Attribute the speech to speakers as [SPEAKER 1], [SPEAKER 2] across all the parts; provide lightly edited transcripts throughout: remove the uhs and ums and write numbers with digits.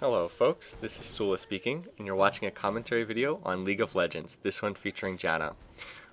[SPEAKER 1] Hello folks, this is Sula speaking, and you're watching a commentary video on League of Legends, this one featuring Janna.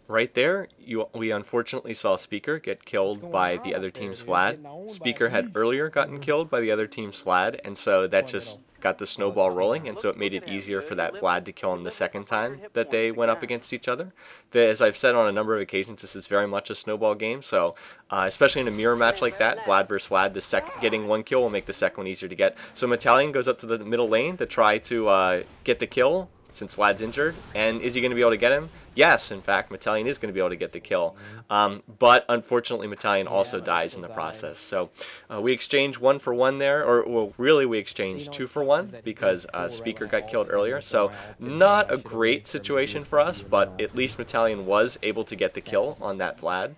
[SPEAKER 1] Right there, we unfortunately saw Speaker get killed by the other team's Vlad. Speaker had earlier gotten killed by the other team's Vlad, and so that just got the snowball rolling, and so it made it easier for that Vlad to kill him the second time that they went up against each other. As I've said on a number of occasions, this is very much a snowball game, so especially in a mirror match like that, Vlad versus Vlad, getting one kill will make the second one easier to get. So Metallion goes up to the middle lane to try to get the kill, since Vlad's injured. And is he going to be able to get him? Yes, in fact, Metallion is going to be able to get the kill. But unfortunately, Metallion also dies in the process. So we exchange 1 for 1 there, or well, really we exchanged 2 for 1 because Speaker got killed earlier. So not a great situation for us, but at least Metallion was able to get the kill on that Vlad.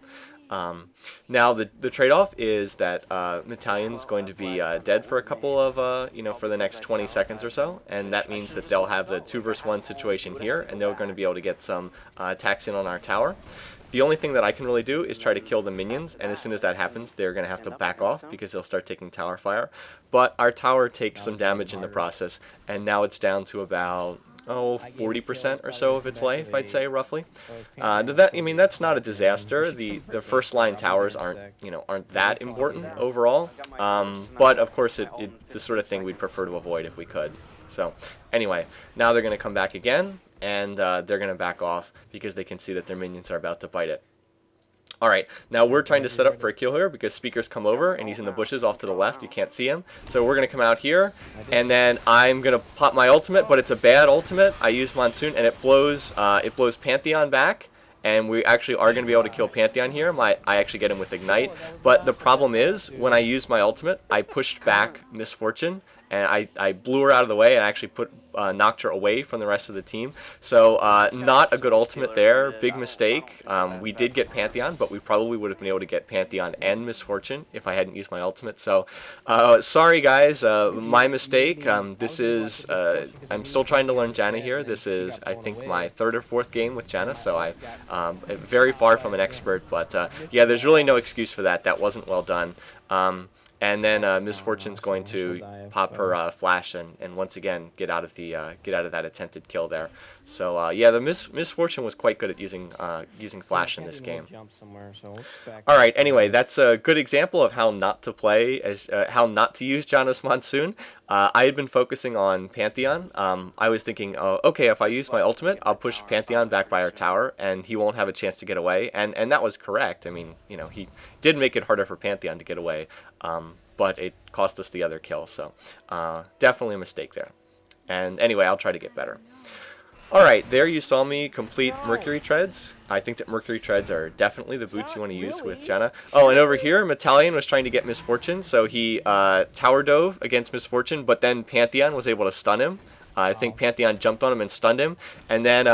[SPEAKER 1] Now the trade-off is that Metallion's going to be dead for a couple of, for the next 20 seconds or so, and that means that they'll have the 2 versus 1 situation here, and they're going to be able to get some attacks in on our tower. The only thing that I can really do is try to kill the minions, and as soon as that happens, they're going to have to back off because they'll start taking tower fire. But our tower takes some damage in the process, and now it's down to about 40% or so of its life, I'd say, roughly. That's not a disaster. The first line towers aren't that important overall. But of course, it's the sort of thing we'd prefer to avoid if we could. So anyway, now they're going to come back again, and they're going to back off because they can see that their minions are about to bite it. Alright, now we're trying to set up for a kill here because Speaker's come over and he's in the bushes off to the left. You can't see him. So we're going to come out here and then I'm going to pop my ultimate, but it's a bad ultimate. I use Monsoon and it blows Pantheon back. And we actually are going to be able to kill Pantheon here. I actually get him with Ignite. But the problem is, when I used my ultimate, I pushed back Misfortune. And I blew her out of the way and actually knocked her away from the rest of the team. So not a good ultimate there. Big mistake. We did get Pantheon, but we probably would have been able to get Pantheon and Misfortune if I hadn't used my ultimate. So sorry guys, my mistake. I'm still trying to learn Janna here. This is, I think, my 3rd or 4th game with Janna, so I'm very far from an expert. But yeah, there's really no excuse for that. That wasn't well done. And then Misfortune's going to pop her flash and once again get out of that attempted kill there. So yeah, the Misfortune was quite good at using flash in this game. All right. Anyway, that's a good example of how not to play, how not to use Janna's Monsoon. I had been focusing on Pantheon. I was thinking, oh, okay, if I use my ultimate, I'll push Pantheon back by our tower, and he won't have a chance to get away. And that was correct. I mean, he did make it harder for Pantheon to get away, but it cost us the other kill. So definitely a mistake there. And anyway, I'll try to get better. Alright, there you saw me complete Mercury Treads. I think that Mercury Treads are definitely the boots you want to use with Janna. Oh, and over here, Metallion was trying to get Misfortune, so he tower dove against Misfortune, but then Pantheon was able to stun him. I think Pantheon jumped on him and stunned him, and then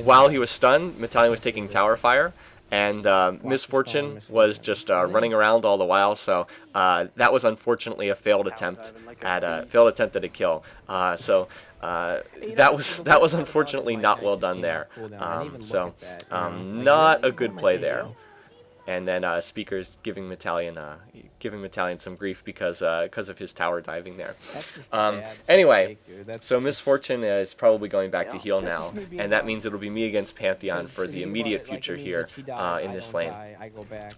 [SPEAKER 1] while he was stunned, Metallion was taking tower fire. And Misfortune was just running around all the while, so that was unfortunately a failed attempt at a kill. So that was unfortunately not well done there. Not a good play there. And then Speaker's giving Metallion some grief because of his tower diving there. Anyway, so Misfortune is probably going back to heal now, and that means it'll be me against Pantheon for the immediate future here in this lane.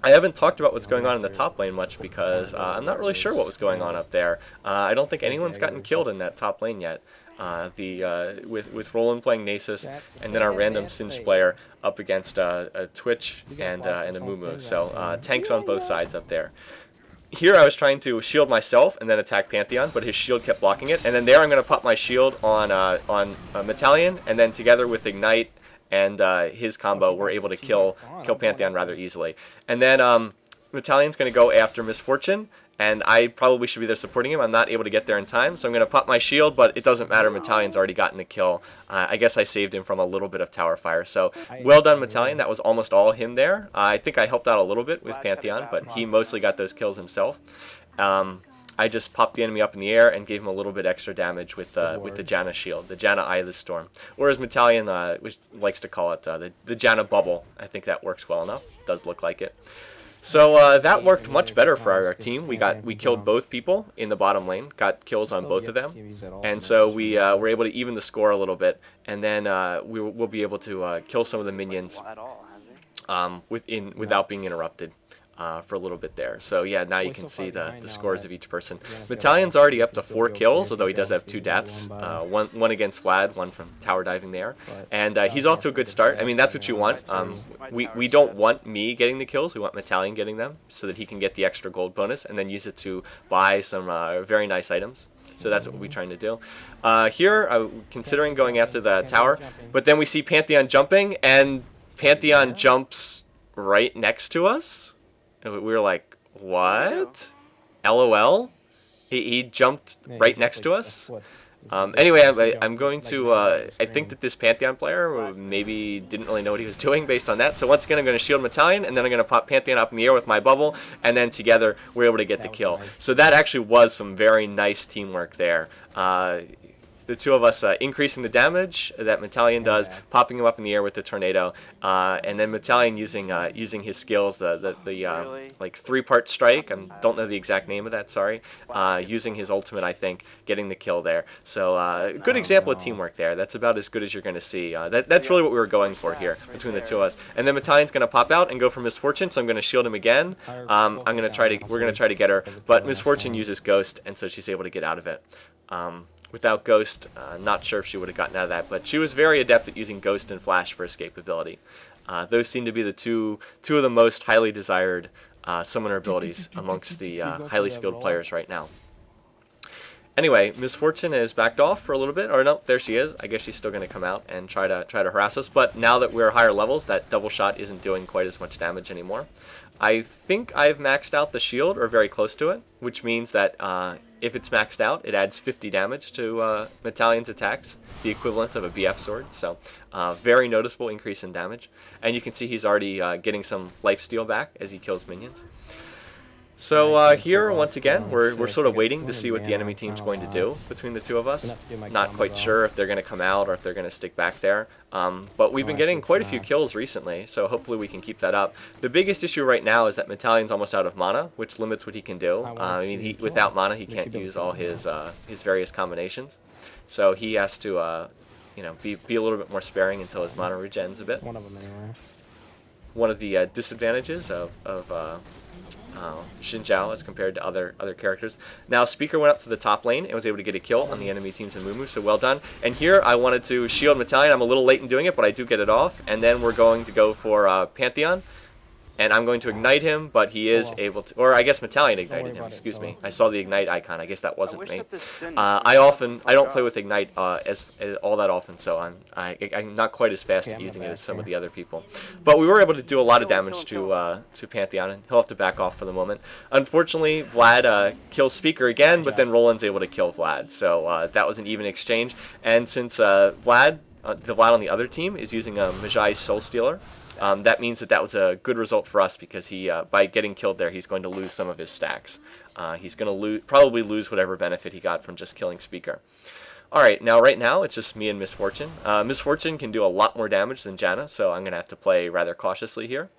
[SPEAKER 1] I haven't talked about what's going on in the top lane much because I'm not really sure what was going on up there. I don't think anyone's gotten killed in that top lane yet. With Roland playing Nasus, and then our random Singed player up against a Twitch and a Mumu. So tanks on both sides up there. Here I was trying to shield myself and then attack Pantheon, but his shield kept blocking it. And then there I'm going to pop my shield on Metallion, and then together with Ignite and his combo, we're able to kill Pantheon rather easily. And then Metallion's going to go after Misfortune, and I probably should be there supporting him. I'm not able to get there in time, so I'm going to pop my shield, but it doesn't matter. Metallion's already gotten the kill. I guess I saved him from a little bit of tower fire. So well done, Metallion. That was almost all him there. I think I helped out a little bit with Pantheon, but he mostly got those kills himself. I just popped the enemy up in the air and gave him a little bit extra damage with the Janna shield, the Janna Eye of the Storm. Or as Metallion likes to call it, the Janna Bubble. I think that works well enough. Does look like it. So that worked much better for our team. We killed both people in the bottom lane, got kills on both of them, and so we were able to even the score a little bit, and then we'll be able to kill some of the minions without being interrupted. For a little bit there. So yeah, now you can see the scores of each person. Metallion's already up to 4 kills, although he does have 2 deaths. One against Vlad, one from tower diving there. And he's off to a good start. I mean, that's what you want. We don't want me getting the kills. We want Metallion getting them so that he can get the extra gold bonus and then use it to buy some very nice items. So that's what we'll be trying to do. Here, considering going after the tower, but then we see Pantheon jumping, and Pantheon jumps right next to us. We were like, what? LOL? He jumped right next to us? Anyway, I'm going to, I think that this Pantheon player maybe didn't really know what he was doing based on that. So once again, I'm going to shield Metallion, and then I'm going to pop Pantheon up in the air with my bubble, and then together we're able to get the kill. So that actually was some very nice teamwork there. The two of us increasing the damage that Metallion does, popping him up in the air with the tornado, and then Metallion using his skills, the like 3-part strike. I don't know the exact name of that. Sorry, using his ultimate, I think, getting the kill there. So good example of teamwork there. That's about as good as you're going to see. That's really what we were going for here between the two of us. And then Metallion's going to pop out and go for Misfortune, so I'm going to shield him again. We're going to try to get her, but Misfortune uses Ghost, and so she's able to get out of it. Without Ghost, not sure if she would have gotten out of that, but she was very adept at using Ghost and Flash for escapability. Those seem to be the two of the most highly desired summoner abilities amongst the highly skilled players right now. Anyway, Misfortune has backed off for a little bit, or no, there she is. I guess she's still going to come out and try to harass us, but now that we're higher levels, that double shot isn't doing quite as much damage anymore. I think I've maxed out the shield, or very close to it, which means that if it's maxed out, it adds 50 damage to Metallion's attacks, the equivalent of a BF sword. So very noticeable increase in damage. And you can see he's already getting some lifesteal back as he kills minions. So here, once again, we're sort of waiting to see what the enemy team's going to do between the two of us. Not quite sure if they're going to come out or if they're going to stick back there. But we've been getting quite a few kills recently, so hopefully we can keep that up. The biggest issue right now is that Metallion's almost out of mana, which limits what he can do. I mean, without mana, he can't use all his various combinations. So he has to, you know, be a little bit more sparing until his mana regens a bit.
[SPEAKER 2] One of them anyway.
[SPEAKER 1] One of the disadvantages of Xin Zhao as compared to other characters. Now Speaker went up to the top lane and was able to get a kill on the enemy team's Amumu, so well done. And here I wanted to shield Metallion. I'm a little late in doing it, but I do get it off. And then we're going to go for Pantheon. And I'm going to ignite him, but he is able to, or I guess Metallion ignited him, excuse me. I saw the ignite icon, I guess that wasn't me. I don't play with ignite as all that often, so I'm not quite as fast at using it as some of the other people. But we were able to do a lot of damage to Pantheon, and he'll have to back off for the moment. Unfortunately, Vlad kills Speaker again, but then Roland's able to kill Vlad, so that was an even exchange. And since the Vlad on the other team is using a Mejai's Soul Stealer, that means that was a good result for us, because he, by getting killed there, he's going to lose some of his stacks. He's going to probably lose whatever benefit he got from just killing Speaker. Alright, right now it's just me and Misfortune. Misfortune can do a lot more damage than Janna, so I'm going to have to play rather cautiously here.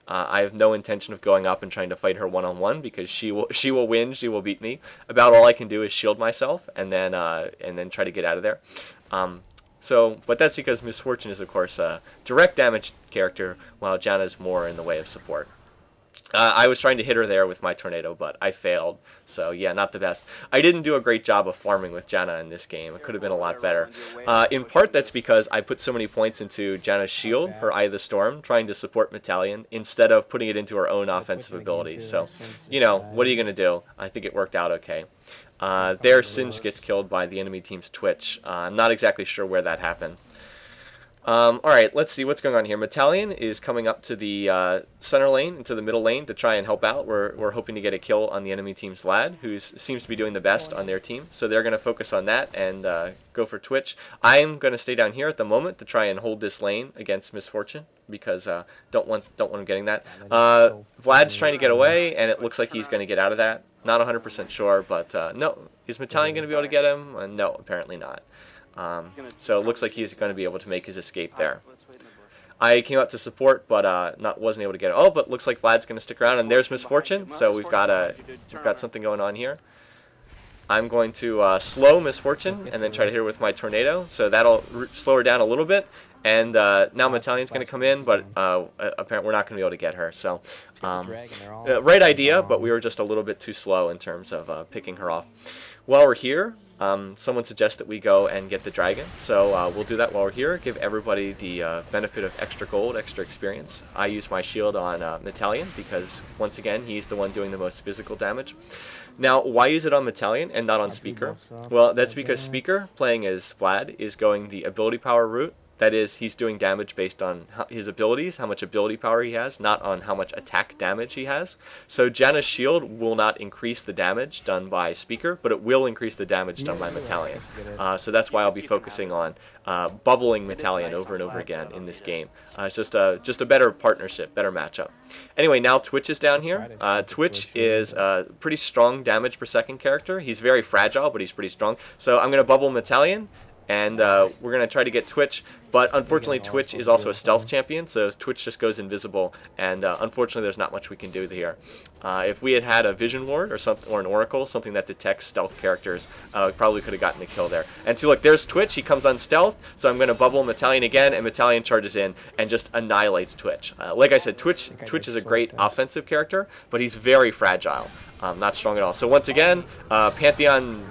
[SPEAKER 1] I have no intention of going up and trying to fight her one-on-one, because she will win, she will beat me. About all I can do is shield myself and then try to get out of there. But that's because Misfortune is, of course, a direct damage character, while Janna is more in the way of support. I was trying to hit her there with my tornado, but I failed. So yeah, not the best. I didn't do a great job of farming with Janna in this game. It could have been a lot better. In part, that's because I put so many points into Janna's shield, her Eye of the Storm, trying to support Metallion, instead of putting it into her own offensive abilities. So, you know, what are you going to do? I think it worked out okay. There, Singe gets killed by the enemy team's Twitch. I'm not exactly sure where that happened. Alright, let's see what's going on here. Metallion is coming up to the center lane, into the middle lane, to try and help out. We're hoping to get a kill on the enemy team's Vlad, who seems to be doing the best on their team. So they're going to focus on that and go for Twitch. I'm going to stay down here at the moment to try and hold this lane against Misfortune, because don't want him getting that. Vlad's trying to get away, and it looks like he's going to get out of that. Not 100% sure, but no. Is Metallion going to be able to get him? No, apparently not. So it looks like he's going to be able to make his escape there. I came out to support, but wasn't able to get it. Oh, but looks like Vlad's going to stick around, and there's Misfortune. So we've got something going on here. I'm going to slow Misfortune and then try to hit her with my Tornado. So that'll slow her down a little bit. And now Metallion's going to come in, but apparently we're not going to be able to get her. So right idea, but we were just a little bit too slow in terms of picking her off. While we're here, someone suggests that we go and get the dragon. So we'll do that while we're here. Give everybody the benefit of extra gold, extra experience. I use my shield on Metallion because, once again, he's the one doing the most physical damage. Now, why use it on Metallion and not on Speaker? Well, that's because Speaker, playing as Vlad, is going the ability power route. That is, he's doing damage based on his abilities, how much ability power he has, not on how much attack damage he has. So Janna's shield will not increase the damage done by Speaker, but it will increase the damage done by Metallion. So that's why I'll be focusing on bubbling Metallion over and over again in this game. It's just a better partnership, better matchup. Anyway, now Twitch is down here. Twitch is a pretty strong damage per second character. He's very fragile, but he's pretty strong. So I'm going to bubble Metallion. And we're going to try to get Twitch, but unfortunately Twitch is also a stealth champion, so Twitch just goes invisible, and unfortunately there's not much we can do here. If we had had a Vision Ward or something, or an Oracle, something that detects stealth characters, we probably could have gotten the kill there. And see, look, there's Twitch. He comes on stealth, so I'm going to bubble Metallion again, and Metallion charges in and just annihilates Twitch. Like I said, Twitch is a great offensive character, but he's very fragile, not strong at all. So once again, Pantheon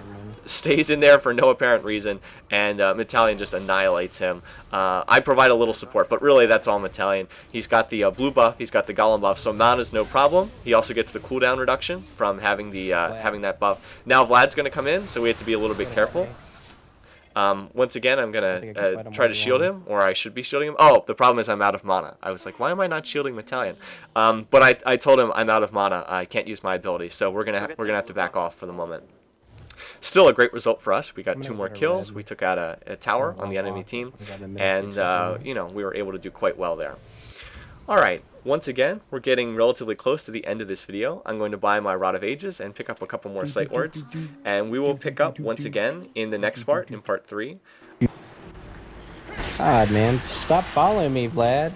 [SPEAKER 1] stays in there for no apparent reason, and Metallion just annihilates him. I provide a little support, but really that's all Metallion. He's got the blue buff, he's got the Golem buff, so mana's no problem. He also gets the cooldown reduction from having the having that buff. Now Vlad's going to come in, so we have to be a little bit careful. Once again, I'm going to try to shield him, or I should be shielding him. Oh, the problem is I'm out of mana. I was like, why am I not shielding Metallion? But I told him I'm out of mana. I can't use my ability, so we're gonna have to back off for the moment. Still a great result for us. We got 2 more kills. We took out a tower on the enemy team, and you know, we were able to do quite well there. All right, once again, we're getting relatively close to the end of this video. I'm going to buy my Rod of Ages and pick up a couple more Sight Wards, and we will pick up once again in the next part, in part 3.
[SPEAKER 2] God, man, stop following me, Vlad.